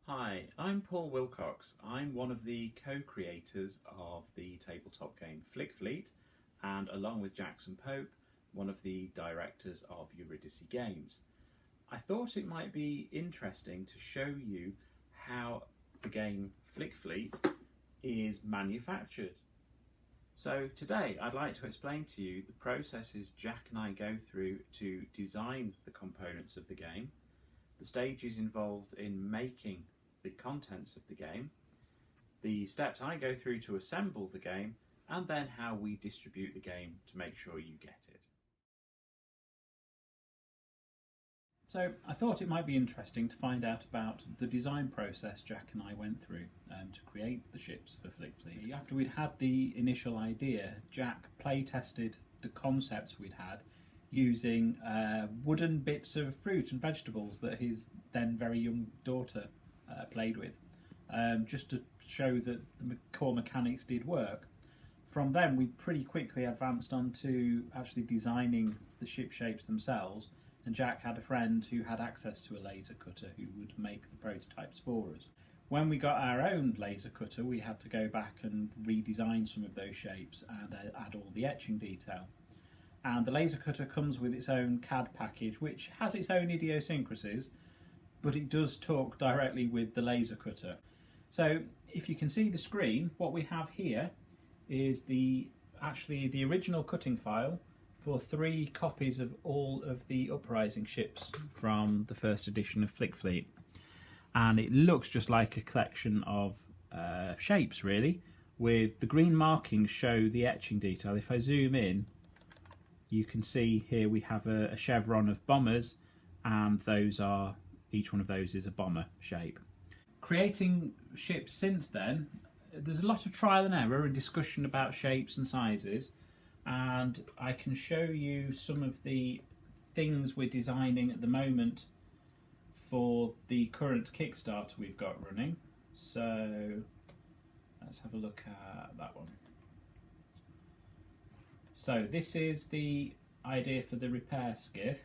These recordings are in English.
Hi, I'm Paul Wilcox. I'm one of the co-creators of the tabletop game FlickFleet, and along with Jackson Pope, one of the directors of Eurydice Games. I thought it might be interesting to show you how the game FlickFleet is manufactured. So today I'd like to explain to you the processes Jack and I go through to design the components of the game, the stages involved in making the contents of the game, the steps I go through to assemble the game, and then how we distribute the game to make sure you get it. So I thought it might be interesting to find out about the design process Jack and I went through to create the ships for FlickFleet. After we'd had the initial idea, Jack play tested the concepts we'd had using wooden bits of fruit and vegetables that his then very young daughter played with, just to show that the core mechanics did work. From then we pretty quickly advanced on to actually designing the ship shapes themselves, and Jack had a friend who had access to a laser cutter who would make the prototypes for us. When we got our own laser cutter, we had to go back and redesign some of those shapes and add all the etching detail. And the laser cutter comes with its own CAD package, which has its own idiosyncrasies, but it does talk directly with the laser cutter. So if you can see the screen, what we have here is actually the original cutting file for 3 copies of all of the Uprising ships from the first edition of FlickFleet. And it looks just like a collection of shapes, really, with the green markings show the etching detail. If I zoom in, you can see here we have a chevron of bombers, and each one of those is a bomber shape. Creating ships since then, there's a lot of trial and error and discussion about shapes and sizes, and I can show you some of the things we're designing at the moment for the current Kickstarter we've got running. So let's have a look at that one. So this is the idea for the repair skiff.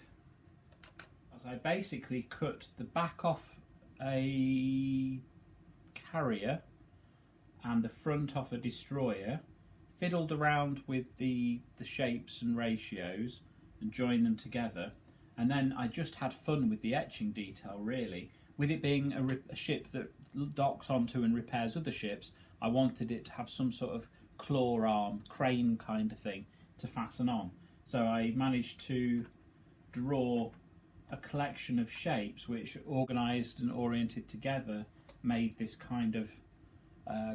As I basically cut the back off a carrier and the front off a destroyer, fiddled around with the shapes and ratios and joined them together, and then I just had fun with the etching detail, really. With it being a ship that docks onto and repairs other ships, I wanted it to have some sort of claw arm, crane kind of thing to fasten on. So I managed to draw a collection of shapes which, organised and oriented together, made this kind of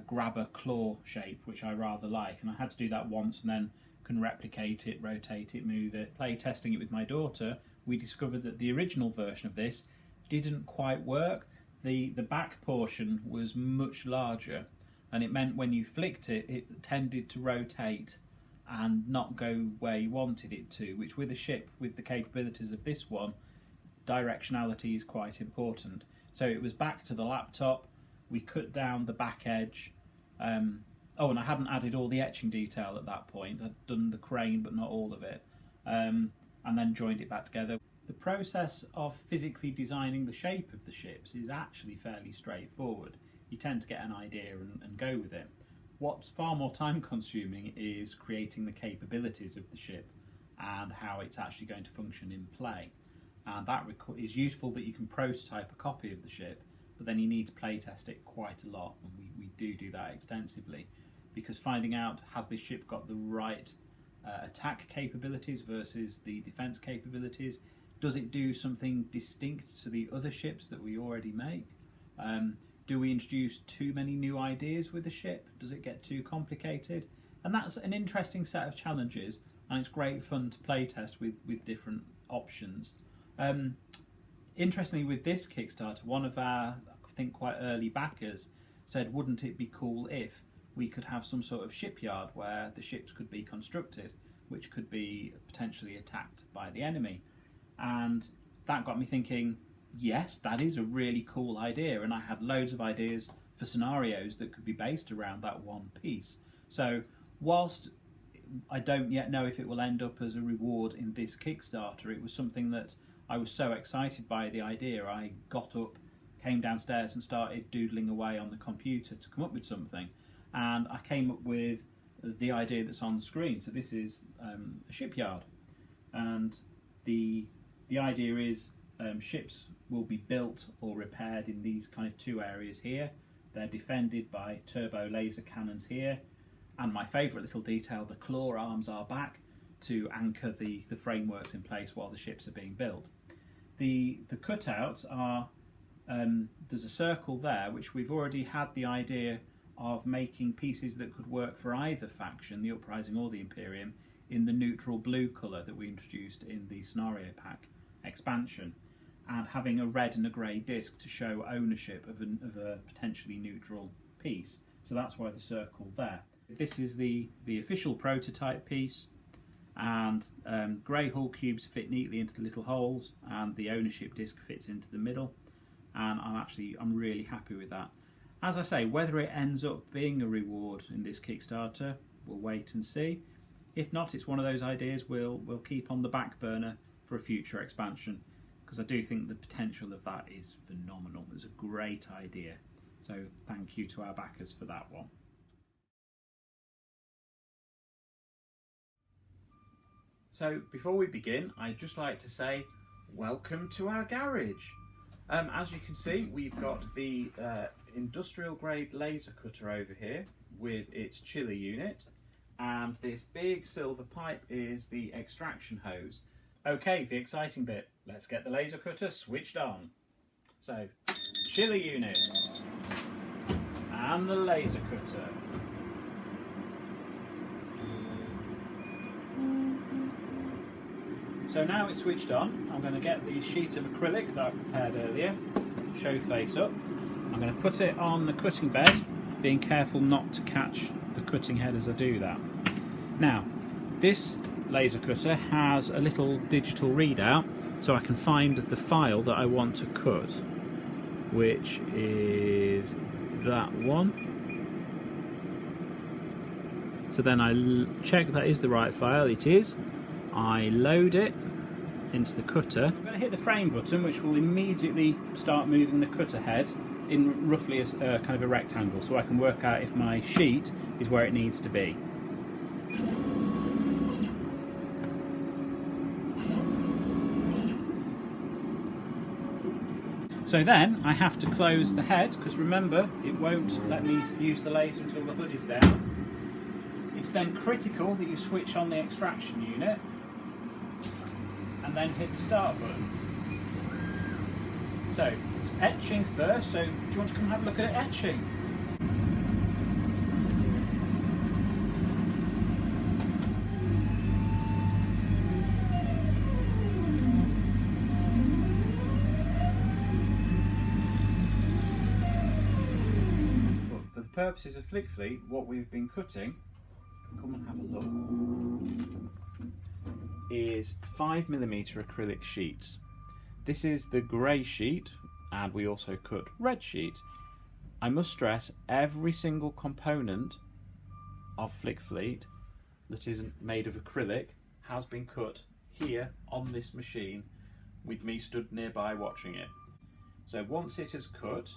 grabber claw shape, which I rather like. And I had to do that once and then can replicate it, rotate it, move it. Play testing it with my daughter, we discovered that the original version of this didn't quite work. The back portion was much larger, and it meant when you flicked it, it tended to rotate and not go where you wanted it to, which with a ship with the capabilities of this one, directionality is quite important. So it was back to the laptop, we cut down the back edge. And I hadn't added all the etching detail at that point. I'd done the crane but not all of it, and then joined it back together. The process of physically designing the shape of the ships is actually fairly straightforward. You tend to get an idea and go with it. What's far more time consuming is creating the capabilities of the ship and how it's actually going to function in play. And that is useful that you can prototype a copy of the ship, but then you need to play test it quite a lot, and we do that extensively, because finding out, has this ship got the right attack capabilities versus the defense capabilities? Does it do something distinct to the other ships that we already make? Do we introduce too many new ideas with the ship? Does it get too complicated? And that's an interesting set of challenges, and it's great fun to play test with different options. Interestingly, with this Kickstarter, one of our, I think, quite early backers said, wouldn't it be cool if we could have some sort of shipyard where the ships could be constructed, which could be potentially attacked by the enemy? And that got me thinking, yes, that is a really cool idea, and I had loads of ideas for scenarios that could be based around that one piece. So whilst I don't yet know if it will end up as a reward in this Kickstarter, it was something that I was so excited by the idea, I got up, came downstairs and started doodling away on the computer to come up with something, and I came up with the idea that's on the screen. So this is a shipyard, and the idea is ships will be built or repaired in these kind of two areas here. They're defended by turbo laser cannons here, and my favourite little detail, the claw arms are back to anchor the frameworks in place while the ships are being built. The cutouts are, there's a circle there which we've already had the idea of making pieces that could work for either faction, the Uprising or the Imperium, in the neutral blue colour that we introduced in the scenario pack expansion, and having a red and a grey disc to show ownership of a potentially neutral piece. So that's why the circle there. This is the official prototype piece, and grey hull cubes fit neatly into the little holes, and the ownership disc fits into the middle, and I'm really happy with that. As I say, whether it ends up being a reward in this Kickstarter, we'll wait and see. If not, it's one of those ideas we'll keep on the back burner for a future expansion, because I do think the potential of that is phenomenal. It's a great idea. So thank you to our backers for that one. So before we begin, I'd just like to say welcome to our garage. As you can see, we've got the industrial grade laser cutter over here with its chiller unit, and this big silver pipe is the extraction hose. Okay, the exciting bit. Let's get the laser cutter switched on. So, chiller unit and the laser cutter. So now it's switched on, I'm going to get the sheet of acrylic that I prepared earlier, show face up. I'm going to put it on the cutting bed, being careful not to catch the cutting head as I do that. Now, this laser cutter has a little digital readout, so I can find the file that I want to cut, which is that one. So then I check that is the right file. It is. I load it into the cutter. I'm going to hit the frame button, which will immediately start moving the cutter head in roughly a kind of a rectangle, so I can work out if my sheet is where it needs to be. So then I have to close the head, because remember, it won't let me use the laser until the hood is down. It's then critical that you switch on the extraction unit and then hit the start button. So it's etching first, so do you want to come and have a look at it etching? But for the purposes of FlickFleet, what we've been cutting, come and have a look, is 5mm acrylic sheets. This is the grey sheet, and we also cut red sheets. I must stress, every single component of FlickFleet that isn't made of acrylic has been cut here on this machine with me stood nearby watching it. So once it is cut,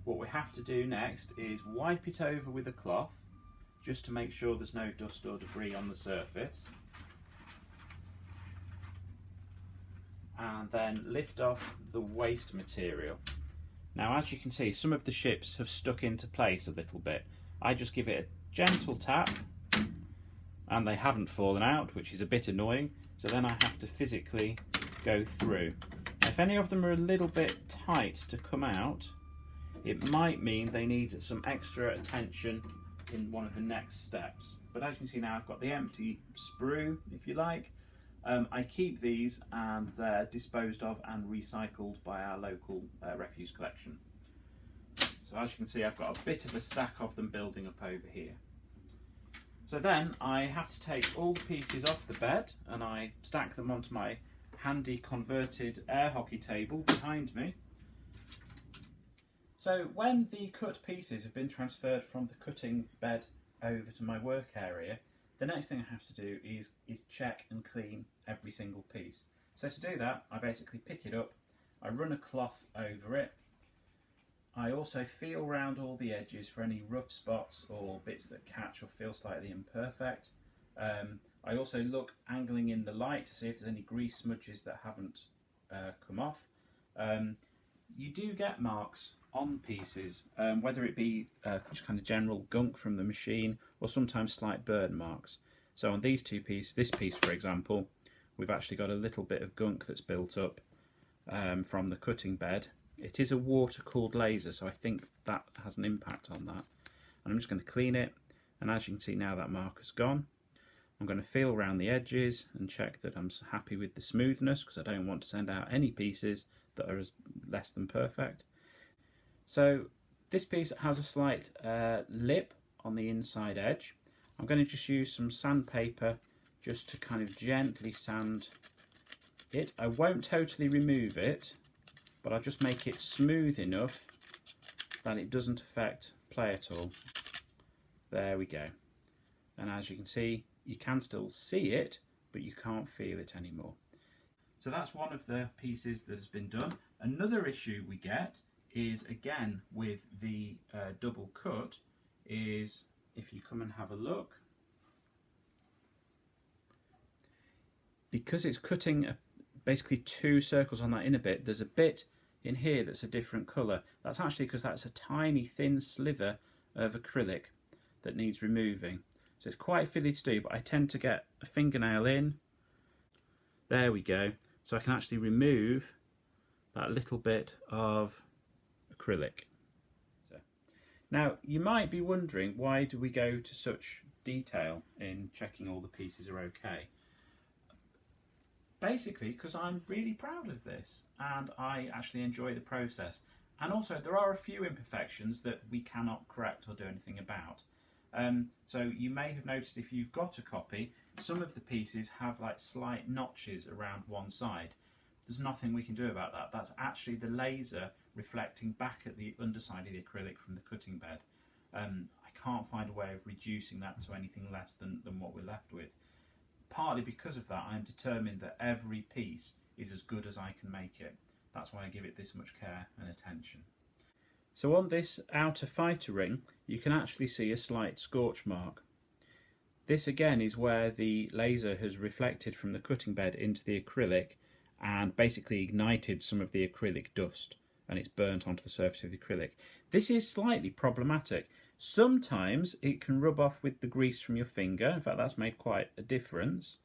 what we have to do next is wipe it over with a cloth just to make sure there's no dust or debris on the surface, and then lift off the waste material. Now, as you can see, some of the ships have stuck into place a little bit. I just give it a gentle tap and they haven't fallen out, which is a bit annoying, so then I have to physically go through. If any of them are a little bit tight to come out, it might mean they need some extra attention in one of the next steps. But as you can see now, I've got the empty sprue, if you like. I keep these and they're disposed of and recycled by our local refuse collection. So as you can see, I've got a bit of a stack of them building up over here. So then I have to take all the pieces off the bed and I stack them onto my handy converted air hockey table behind me. So when the cut pieces have been transferred from the cutting bed over to my work area, the next thing I have to do is check and clean every single piece. So to do that, I basically pick it up, I run a cloth over it, I also feel around all the edges for any rough spots or bits that catch or feel slightly imperfect. I also look angling in the light to see if there's any grease smudges that haven't come off. You do get marks on pieces, whether it be just kind of general gunk from the machine or sometimes slight burn marks. So on these two pieces, this piece for example, we've actually got a little bit of gunk that's built up from the cutting bed. It is a water-cooled laser, so I think that has an impact on that. And I'm just going to clean it, and as you can see now that marker's gone. I'm going to feel around the edges and check that I'm happy with the smoothness, because I don't want to send out any pieces that are less than perfect. So this piece has a slight lip on the inside edge. I'm going to just use some sandpaper just to kind of gently sand it. I won't totally remove it, but I'll just make it smooth enough that it doesn't affect play at all. There we go. And as you can see, you can still see it, but you can't feel it anymore. So that's one of the pieces that has been done. Another issue we get is, again, with the double cut, is if you come and have a look, because it's cutting basically two circles on that inner bit, there's a bit in here that's a different colour. That's actually because that's a tiny thin slither of acrylic that needs removing. So it's quite fiddly to do, but I tend to get a fingernail in. There we go. So I can actually remove that little bit of acrylic. So, now you might be wondering, why do we go to such detail in checking all the pieces are okay? Basically because I'm really proud of this and I actually enjoy the process. And also there are a few imperfections that we cannot correct or do anything about. So you may have noticed, if you've got a copy, some of the pieces have like slight notches around one side. There's nothing we can do about that. That's actually the laser reflecting back at the underside of the acrylic from the cutting bed. I can't find a way of reducing that to anything less than what we're left with. Partly because of that, I'm determined that every piece is as good as I can make it. That's why I give it this much care and attention. So on this outer fighter ring, you can actually see a slight scorch mark. This again is where the laser has reflected from the cutting bed into the acrylic and basically ignited some of the acrylic dust, and it's burnt onto the surface of the acrylic. This is slightly problematic. Sometimes it can rub off with the grease from your finger. In fact, that's made quite a difference.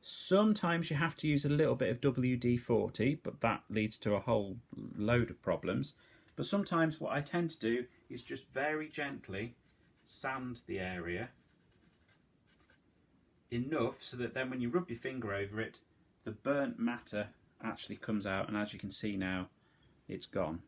Sometimes you have to use a little bit of WD-40, but that leads to a whole load of problems. But sometimes what I tend to do is just very gently sand the area enough so that then when you rub your finger over it, the burnt matter actually comes out, and as you can see now, it's gone.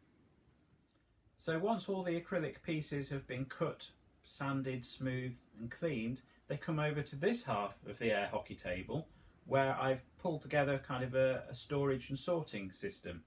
So once all the acrylic pieces have been cut, sanded, smoothed and cleaned, they come over to this half of the air hockey table, where I've pulled together kind of a storage and sorting system.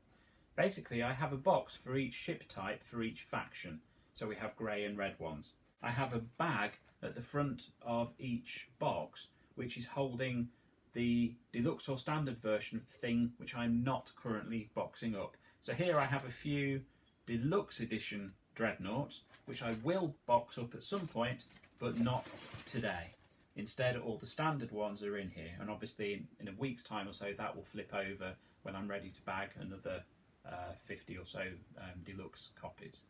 Basically, I have a box for each ship type for each faction. So we have grey and red ones. I have a bag at the front of each box, which is holding the deluxe or standard version of the thing which I'm not currently boxing up. So here I have a few deluxe edition dreadnoughts, which I will box up at some point, but not today. Instead, all the standard ones are in here, and obviously in a week's time or so that will flip over when I'm ready to bag another 50 or so deluxe copies.